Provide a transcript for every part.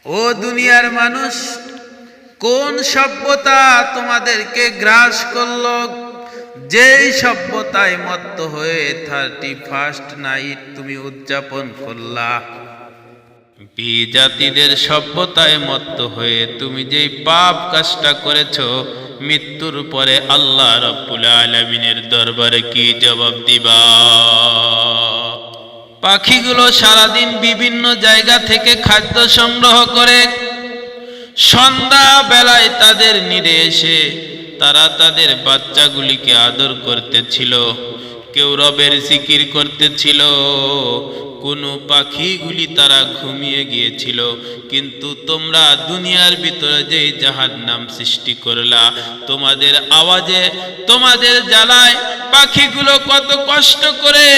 ও দুনিয়ার মানুষ, কোন সভ্যতা তোমাদেরকে গ্রাস করলো, যেই সভ্যতায় মত্ত হয়ে 31st নাইট তুমি উদযাপন করলা? জাতিদের সভ্যতায় মত্ত হয়ে তুমি যেই পাপ কাজটা করেছো, মৃত্যুর পরে আল্লাহ রাব্বুল আলামিনের দরবারে কি জবাব দিবা? পাখিগুলো সারাদিন বিভিন্ন জায়গা থেকে খাদ্য সংগ্রহ করে সন্ধ্যা বেলায় তাদের নিরে এসে তারা তাদের বাচ্চাগুলিকে আদর করতেছিল, কেউ রবের জিকির করতেছিল, কোনো পাখিগুলি তারা ঘুমিয়ে গিয়েছিল। কিন্তু তোমরা দুনিয়ার ভিতরে যে জাহান্নাম সৃষ্টি করলা, তোমাদের আওয়াজে, তোমাদের জ্বালায় পাখিগুলো কত কষ্ট করে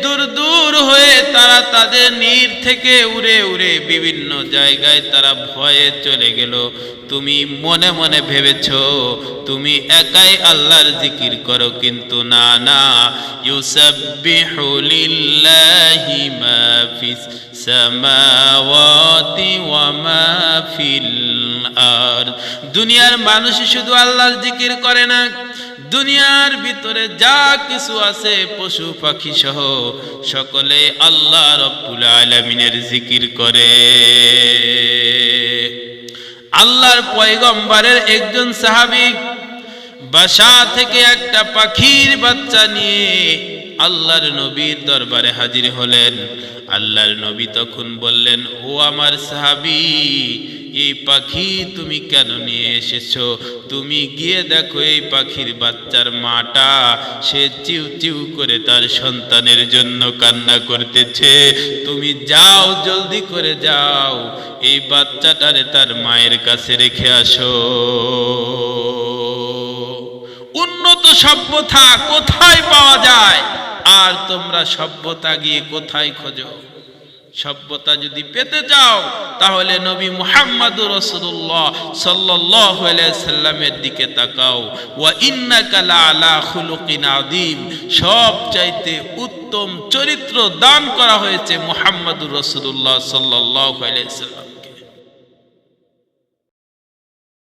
দূর দূর হয়ে তারা তাদের নীড় থেকে উড়ে উড়ে বিভিন্ন জায়গায় তারা ভয়ে চলে গেল। তুমি মনে মনে ভেবেছ তুমি একাই আল্লাহর জিকির করো, কিন্তু না না, ইউসাব্বিহু লিল্লাহি মা ফিস সামাওয়াতি ওয়া মা ফিল আরদ। দুনিয়ার মানুষ শুধু আল্লাহর জিকির করে না, দুনিয়ার ভিতরে যা কিছু আছে পশু পাখি সহ সকলে আল্লাহ রাব্বুল আলামিনের জিকির করে। আল্লাহর পয়গম্বরের একজন সাহাবী বাসা থেকে একটা পাখির বাচ্চা নিয়ে আল্লাহর নবীর দরবারে হাজির হলেন। আল্লাহর নবী তখন বললেন, ও আমার সাহাবী, এই পাখি তুমি কেন নিয়ে এসেছো? তুমি গিয়ে দেখো এই পাখির বাচ্চার মাটা সে চিউ চিউ করে তার সন্তানের জন্য কান্না করতেছে। তুমি যাও, জলদি করে যাও, এই বাচ্চাটারে তার মায়ের কাছে রেখে আসো। উন্নত সভ্যতা কোথায় পাওয়া যায়? আর তোমরা সভ্যতা গিয়ে কোথায় খোঁজো? সভ্যতা যদি পেতে চাও তাহলে নবী মুহাম্মদুর রাসূলুল্লাহ সাল্লাল্লাহু আলাইহি সাল্লামের দিকে তাকাও। ওয়া ইন্নাকা লাআলা খুলুকিন আযীম। সবচাইতে উত্তম চরিত্র দান করা হয়েছে মুহাম্মদুর রাসূলুল্লাহ সাল্লাল্লাহু আলাইহি সাল্লাম।